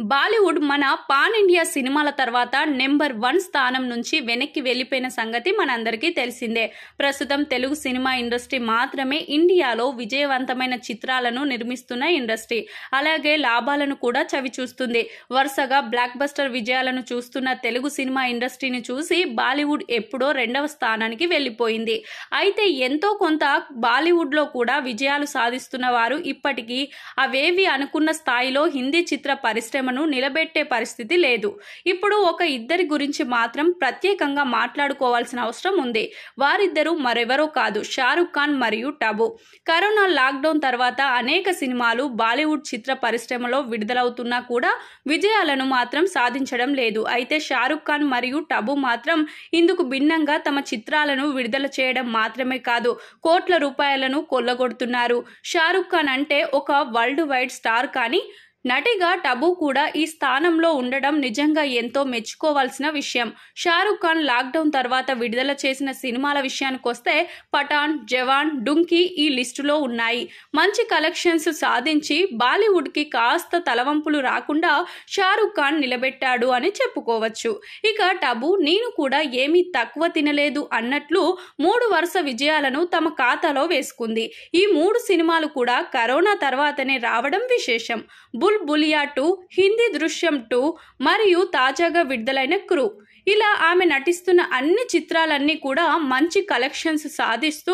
బాలీవుడ్ మన pan India సినిమాల తర్వాత నెంబర్ 1 స్థానం నుంచి వెనక్కి వెళ్లిపోయిన సంగతి మనందరికీ తెలిసిందే. ప్రస్తుతం తెలుగు సినిమా ఇండస్ట్రీ మాత్రమే ఇండియాలో విజయవంతమైన చిత్రాలను నిర్మిస్తున్న ఇండస్ట్రీ. అలాగే లాభాలను కూడా చవిచూస్తుంది. వరుసగా బ్లాక్ బస్టర్ విజయాలను చూస్తున్న తెలుగు సినిమా ఇండస్ట్రీని చూసి బాలీవుడ్ ఎప్పుడో 2వ స్థానానికి వెళ్లిపోయింది. అయితే ఎంతో కొంత బాలీవుడ్ లో కూడా విజయాలు సాధిస్తున్న వారు ఇప్పటికీ అవేవి అనుకున్న స్థాయిలో హిందీ చిత్ర పరిశ్రమను నిలబెట్టే పరిస్థితి లేదు. ఇప్పుడు ఒక ఇద్దరి గురించి మాత్రం ప్రత్యేకంగా మాట్లాడుకోవాల్సిన అవసరం ఉంది. వారిద్దరూ మరెవరో కాదు, షారుఖ్ ఖాన్ మరియు టబు. కరోనా లాక్డౌన్ తర్వాత అనేక సినిమాలు బాలీవుడ్ చిత్ర పరిశ్రమలో విడుదలవుతున్నా కూడా విజయాలను మాత్రం సాధించడం లేదు. అయితే షారుఖ్ ఖాన్ మరియు టబు మాత్రం ఇందుకు భిన్నంగా తమ చిత్రాలను విడుదల చేయడం మాత్రమే కాదు, కోట్ల రూపాయలను కొల్లగొడుతున్నారు. షారుఖ్ ఖాన్ అంటే ఒక వరల్డ్ వైడ్ స్టార్, కానీ నటిగా టబు కూడా ఈ స్థానంలో ఉండడం నిజంగా ఎంతో మెచ్చుకోవాల్సిన విషయం. షారుఖ్ ఖాన్ లాక్డౌన్ తర్వాత విడుదల చేసిన సినిమాల విషయానికొస్తే పఠాన్, జవాన్, డుంకీ ఈ లిస్టులో ఉన్నాయి. మంచి కలెక్షన్స్ సాధించి బాలీవుడ్కి కాస్త తలవంపులు రాకుండా షారుఖ్ ఖాన్ నిలబెట్టాడు అని చెప్పుకోవచ్చు. ఇక టబు నేను కూడా ఏమీ తక్కువ తినలేదు అన్నట్లు 3 వరుస విజయాలను తమ ఖాతాలో వేసుకుంది. ఈ 3 సినిమాలు కూడా కరోనా తర్వాతనే రావడం విశేషం. బుల్బులియా 2, హిందీ దృశ్యం 2 మరియు తాజాగా విడుదలైన క్రూ. ఇలా ఆమె నటిస్తున్న అన్ని చిత్రాలన్నీ కూడా మంచి కలెక్షన్స్ సాధిస్తూ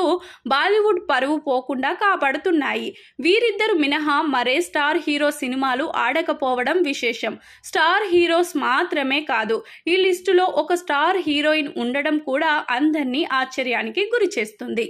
బాలీవుడ్ పరువు పోకుండా కాపాడుతున్నాయి. వీరిద్దరు మినహా మరే స్టార్ హీరో సినిమాలు ఆడకపోవడం విశేషం. స్టార్ హీరోస్ మాత్రమే కాదు, ఈ లిస్టులో ఒక స్టార్ హీరోయిన్ ఉండడం కూడా అందరినీ ఆశ్చర్యానికి గురిచేస్తుంది.